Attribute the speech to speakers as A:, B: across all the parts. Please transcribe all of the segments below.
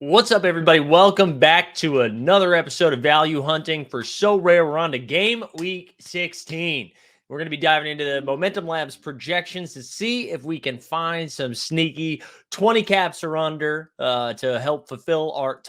A: What's up, everybody? Welcome back to another episode of Value Hunting for Sorare. We're on to game week 16. We're going to be diving into the Momentum Labs projections to see if we can find some sneaky 20 caps or under to help fill out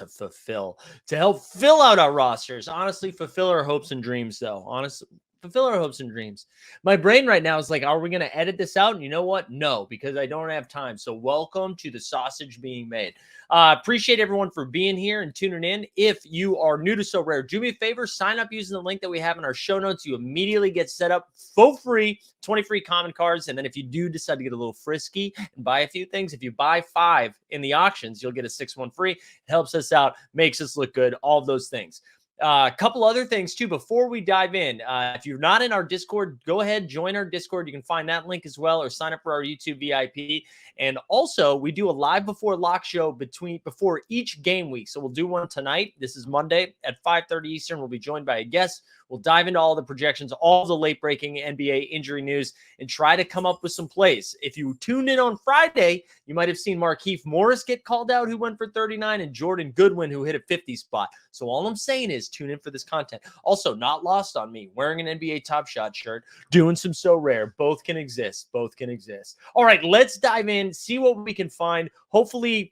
A: our rosters. Honestly, fulfill our hopes and dreams, though. Honestly, fulfill our hopes and dreams. My brain right now is like, are we going to edit this out? And you know what? No, because I don't have time. So welcome to the sausage being made. Appreciate everyone for being here and tuning in. If you are new to Sorare, do me a favor, sign up using the link that we have in our show notes. You immediately get set up for free, 20 free common cards. And then if you do decide to get a little frisky and buy a few things, if you buy 5 in the auctions, you'll get a 6th one free. It helps us out, makes us look good, all of those things. A couple other things too before we dive in. If you're not in our Discord, go ahead, join our Discord. You can find that link as well, or sign up for our YouTube VIP. And also, we do a live before lock show before each game week. So we'll do one tonight. This is Monday at 5:30 Eastern. We'll be joined by a guest. We'll dive into all the projections, all the late breaking NBA injury news, and try to come up with some plays. If you tuned in on Friday, you might have seen Markieff Morris get called out, who went for 39, and Jordan Goodwin, who hit a 50 spot. So all I'm saying is tune in for this content. Also, not lost on me, wearing an NBA Top Shot shirt, doing some Sorare. Both can exist. Both can exist. All right, let's dive in, see what we can find. Hopefully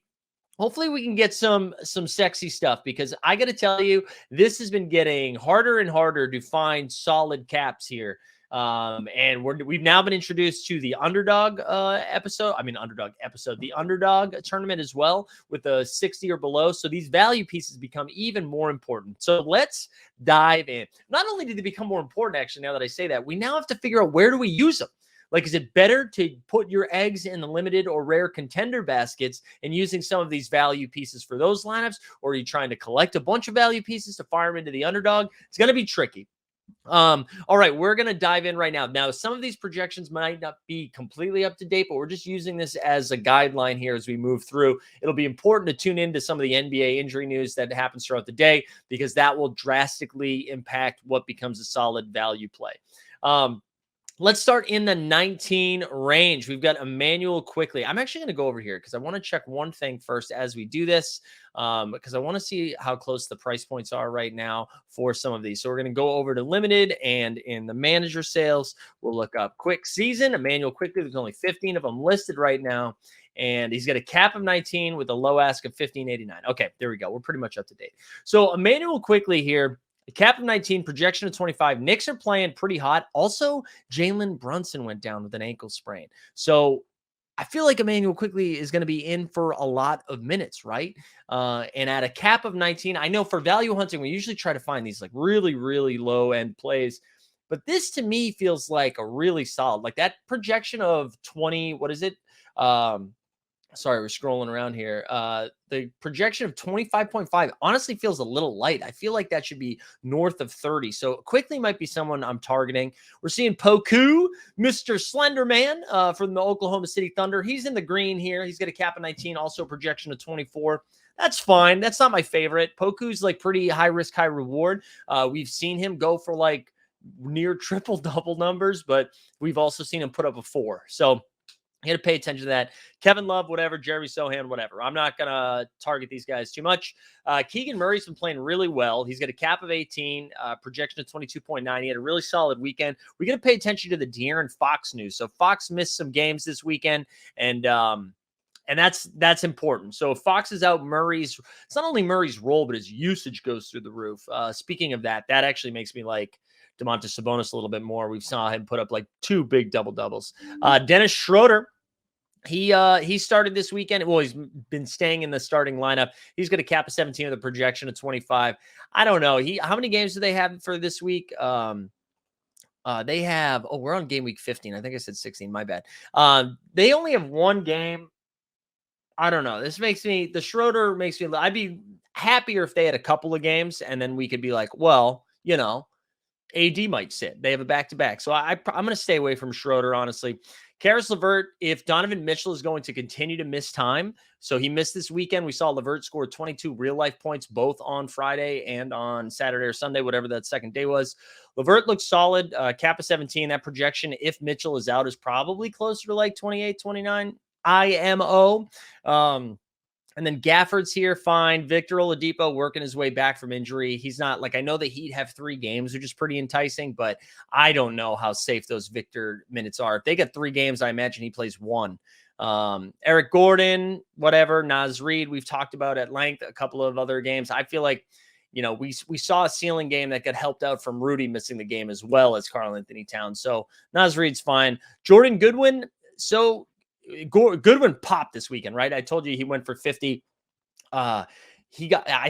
A: we can get some sexy stuff, because I got to tell you, this has been getting harder and harder to find solid caps here. And we've now been introduced to the underdog the underdog tournament as well, with a 60 or below. So these value pieces become even more important. So let's dive in. Not only do they become more important, actually, now that I say that, we now have to figure out, where do we use them? Like, is it better to put your eggs in the limited or rare contender baskets and using some of these value pieces for those lineups? Or are you trying to collect a bunch of value pieces to fire them into the underdog? It's going to be tricky. All right, we're going to dive in right now. Now, some of these projections might not be completely up to date, but we're just using this as a guideline here as we move through. It'll be important to tune into some of the NBA injury news that happens throughout the day, because that will drastically impact what becomes a solid value play. Let's start in the 19 range. We've got Emmanuel Quickly. I'm actually going to go over here because I want to check one thing first as we do this, because I want to see how close the price points are right now for some of these. So we're going to go over to limited, and in the manager sales, we'll look up quick season. Emmanuel Quickly, there's only 15 of them listed right now, and he's got a cap of 19 with a low ask of 1589. Okay, there we go. We're pretty much up to date. So Emmanuel Quickly here, the cap of 19, projection of 25. Knicks are playing pretty hot. Also, Jalen Brunson went down with an ankle sprain. So I feel like Emmanuel Quickly is going to be in for a lot of minutes, right? And at a cap of 19, I know for value hunting, we usually try to find these like really, really low end plays. But this to me feels like a really solid, like that projection of 20. What is it? Sorry, we're scrolling around here. The projection of 25.5 honestly feels a little light. I feel like that should be north of 30. So Quickly might be someone I'm targeting. We're seeing Poku, Mr. Slenderman from the Oklahoma City Thunder. He's in the green here. He's got a cap of 19, also projection of 24. That's fine. That's not my favorite. Poku's like pretty high risk, high reward. We've seen him go for like near triple double numbers, but we've also seen him put up a 4. So you got to pay attention to that. Kevin Love, whatever. Jeremy Sohan, whatever. I'm not going to target these guys too much. Keegan Murray's been playing really well. He's got a cap of 18, projection of 22.9. He had a really solid weekend. We got to pay attention to the De'Aaron Fox news. So Fox missed some games this weekend, and that's important. So if Fox is out, it's not only Murray's role, but his usage goes through the roof. Speaking of that actually makes me like Domantas Sabonis a little bit more. We saw him put up like 2 big double-doubles. Dennis Schroeder, he started this weekend. Well, he's been staying in the starting lineup. He's got a cap of 17 with a projection of 25. I don't know. How many games do they have for this week? They have, we're on game week 15. I think I said 16. My bad. They only have 1 game. I don't know. The Schroeder makes me, I'd be happier if they had a couple of games, and then we could be like, well, AD might sit. They have a back-to-back. So I'm going to stay away from Schroeder, honestly. Karis LeVert, if Donovan Mitchell is going to continue to miss time, so he missed this weekend. We saw LeVert score 22 real-life points both on Friday and on Saturday or Sunday, whatever that second day was. LeVert looks solid, cap of 17. That projection, if Mitchell is out, is probably closer to like 28, 29 IMO. And then Gafford's here, fine. Victor Oladipo working his way back from injury. He's not like, I know the Heat have 3 games, which is pretty enticing, but I don't know how safe those Victor minutes are. If they get 3 games, I imagine he plays 1. Eric Gordon, whatever. Naz Reid, we've talked about at length. A couple of other games. I feel like, we saw a ceiling game that got helped out from Rudy missing the game as well as Karl Anthony Towns. So Naz Reid's fine. Jordan Goodwin. So Goodwin popped this weekend, right? I told you he went for 50. I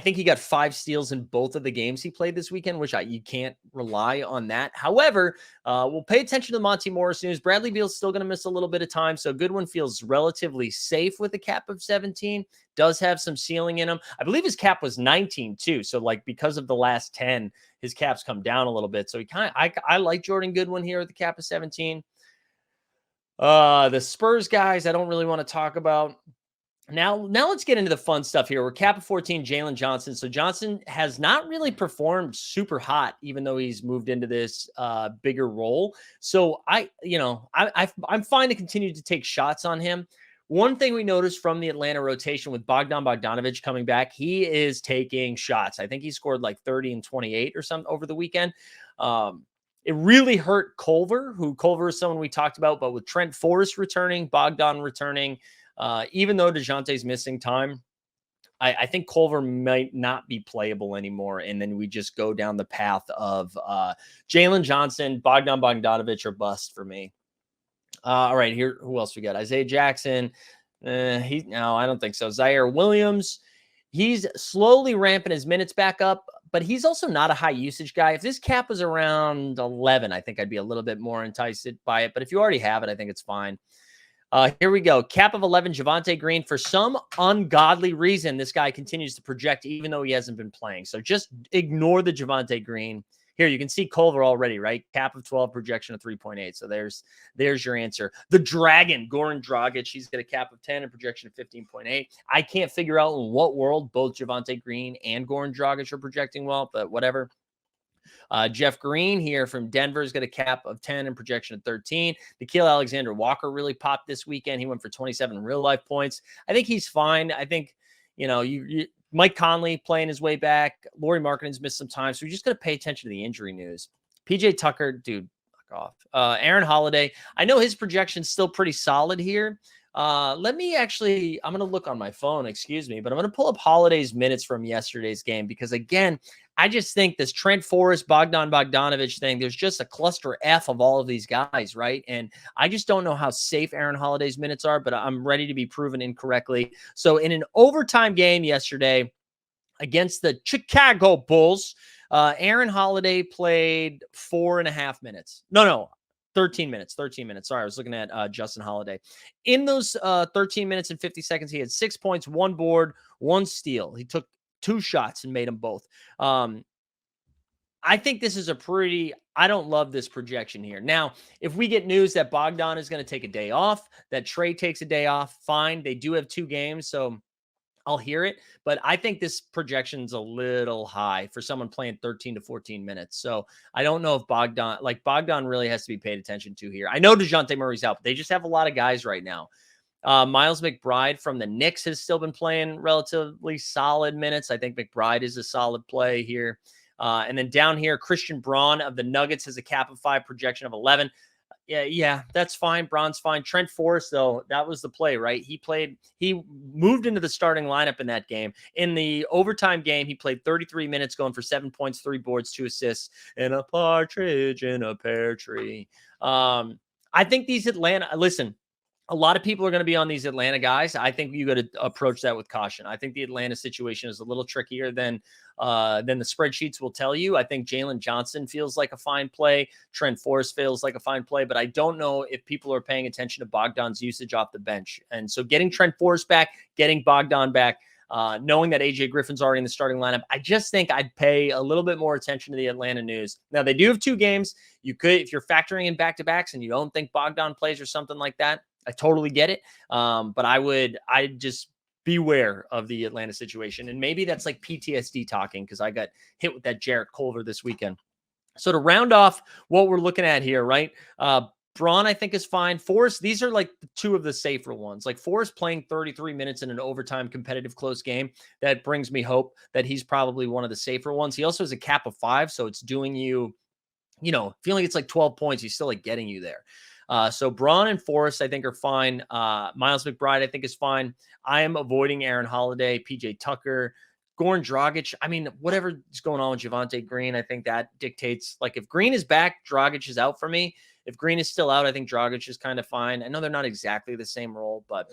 A: think he got 5 steals in both of the games he played this weekend, which you can't rely on that. However, we'll pay attention to the Monty Morris news. Bradley Beal's still going to miss a little bit of time, so Goodwin feels relatively safe with a cap of 17. Does have some ceiling in him. I believe his cap was 19 too. So like because of the last 10, his cap's come down a little bit. So I like Jordan Goodwin here with the cap of 17. The Spurs guys, I don't really want to talk about. Now let's get into the fun stuff here. We're cap of 14, Jalen Johnson. So Johnson has not really performed super hot, even though he's moved into this bigger role. So I'm fine to continue to take shots on him. One thing we noticed from the Atlanta rotation with Bogdan Bogdanovic coming back, he is taking shots. I think he scored like 30 and 28 or something over the weekend. It really hurt Culver, Culver is someone we talked about, but with Trent Forrest returning, Bogdan returning, even though DeJounte's missing time, I think Culver might not be playable anymore. And then we just go down the path of Jalen Johnson, Bogdan Bogdanovic or bust for me. All right, here, who else we got? Isaiah Jackson. No, I don't think so. Zaire Williams. He's slowly ramping his minutes back up, but he's also not a high usage guy. If this cap was around 11, I think I'd be a little bit more enticed by it. But if you already have it, I think it's fine. Here we go. Cap of 11, Javonte Green. For some ungodly reason, this guy continues to project even though he hasn't been playing. So just ignore the Javonte Green. Here, you can see Culver already, right? Cap of 12, projection of 3.8. So there's your answer. The Dragon, Goran Dragic, he's got a cap of 10 and projection of 15.8. I can't figure out in what world both Javonte Green and Goran Dragic are projecting well, but whatever. Jeff Green here from Denver's got a cap of 10 and projection of 13. Nickeil Alexander-Walker really popped this weekend. He went for 27 real-life points. I think he's fine. I think, Mike Conley playing his way back. Lauri Markkanen's missed some time, so we just got to pay attention to the injury news. PJ Tucker, dude, fuck off. Aaron Holiday, I know his projection's still pretty solid here. I'm going to look on my phone, excuse me, but I'm going to pull up Holiday's minutes from yesterday's game because, again, I just think this Trent Forrest, Bogdan Bogdanovic thing, there's just a cluster F of all of these guys, right? And I just don't know how safe Aaron Holiday's minutes are, but I'm ready to be proven incorrectly. So in an overtime game yesterday against the Chicago Bulls, Aaron Holiday played 4.5 minutes. No, 13 minutes. Sorry, I was looking at Justin Holiday. In those 13 minutes and 50 seconds, he had 6 points, 1 board, 1 steal. He took 2 shots and made them both. I think this is I don't love this projection here. Now, if we get news that Bogdan is going to take a day off, that Trey takes a day off, fine. They do have 2 games, so I'll hear it. But I think this projection's a little high for someone playing 13 to 14 minutes. So I don't know if Bogdan really has to be paid attention to here. I know DeJounte Murray's out, but they just have a lot of guys right now. Miles McBride from the Knicks has still been playing relatively solid minutes. I think McBride is a solid play here. And then down here, Christian Braun of the Nuggets has a cap of 5, projection of 11. Yeah, that's fine. Braun's fine. Trent Forrest, though, that was the play, right? He moved into the starting lineup in that game. In the overtime game, he played 33 minutes, going for 7 points, 3 boards, 2 assists, and a partridge in a pear tree. I think these listen, a lot of people are going to be on these Atlanta guys. I think you got to approach that with caution. I think the Atlanta situation is a little trickier than the spreadsheets will tell you. I think Jalen Johnson feels like a fine play. Trent Forrest feels like a fine play, but I don't know if people are paying attention to Bogdan's usage off the bench. And so getting Trent Forrest back, getting Bogdan back, knowing that AJ Griffin's already in the starting lineup, I just think I'd pay a little bit more attention to the Atlanta news. Now, they do have 2 games. You could, if you're factoring in back-to-backs and you don't think Bogdan plays or something like that, I totally get it. But I'd just beware of the Atlanta situation. And maybe that's like PTSD talking because I got hit with that Jarrett Culver this weekend. So to round off what we're looking at here, right? Braun, I think, is fine. Forrest, these are like two of the safer ones. Like Forrest playing 33 minutes in an overtime competitive close game. That brings me hope that he's probably one of the safer ones. He also has a cap of 5, so it's doing you, feeling it's like 12 points, he's still like getting you there. So Braun and Forrest, I think, are fine. Miles McBride, I think, is fine. I am avoiding Aaron Holiday, PJ Tucker, Goran Dragic. I mean, whatever is going on with Javonte Green, I think that dictates. Like, if Green is back, Dragic is out for me. If Green is still out, I think Dragic is kind of fine. I know they're not exactly the same role, but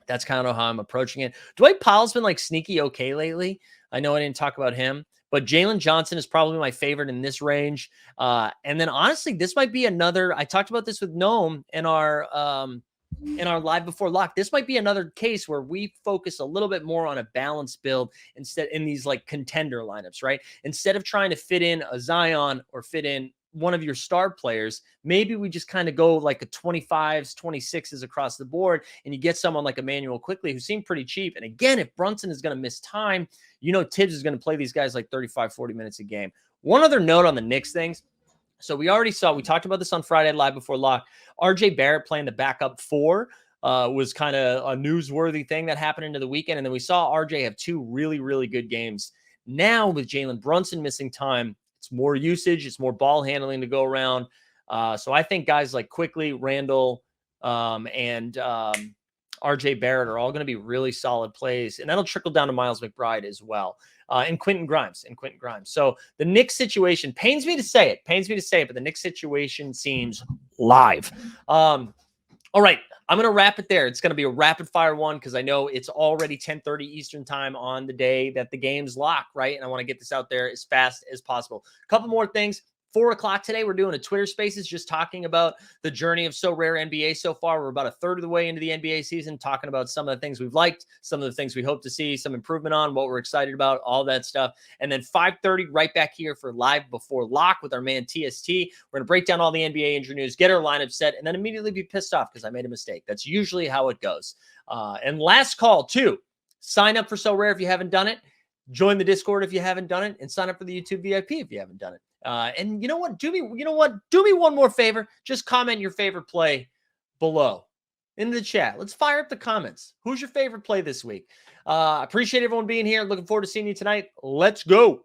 A: that's kind of how I'm approaching it. Dwight Powell's been like sneaky okay lately. I know I didn't talk about him, but Jalen Johnson is probably my favorite in this range. And then honestly, this might be another. I talked about this with Gnome in our live before lock. This might be another case where we focus a little bit more on a balanced build instead in these like contender lineups, right? Instead of trying to fit in a Zion or fit in one of your star players, maybe we just kind of go like a 25s, 26s across the board, and you get someone like Emmanuel Quickly, who seemed pretty cheap. And again, if Brunson is going to miss time, Tibbs is going to play these guys like 35, 40 minutes a game. One other note on the Knicks things. So we talked about this on Friday live before lock. RJ Barrett playing the backup 4 was kind of a newsworthy thing that happened into the weekend. And then we saw RJ have 2 really, really good games. Now with Jalen Brunson missing time, it's more usage. It's more ball handling to go around. So I think guys like Quickly, Randall, and RJ Barrett are all going to be really solid plays. And that'll trickle down to Miles McBride as well. And Quentin Grimes. So the Knicks situation pains me to say it, but the Knicks situation seems live. All right, I'm going to wrap it there. It's going to be a rapid fire one because I know it's already 10:30 Eastern time on the day that the game's lock, right? And I want to get this out there as fast as possible. A couple more things. 4 o'clock today, we're doing a Twitter Spaces just talking about the journey of Sorare NBA so far. We're about a third of the way into the NBA season, talking about some of the things we've liked, some of the things we hope to see, some improvement on, what we're excited about, all that stuff. And then 5:30, right back here for Live Before Lock with our man TST. We're going to break down all the NBA injury news, get our lineup set, and then immediately be pissed off because I made a mistake. That's usually how it goes. And last call, too. Sign up for Sorare if you haven't done it. Join the Discord if you haven't done it, and sign up for the YouTube VIP if you haven't done it. And you know what? Do me one more favor. Just comment your favorite play below in the chat. Let's fire up the comments. Who's your favorite play this week? Appreciate everyone being here. Looking forward to seeing you tonight. Let's go.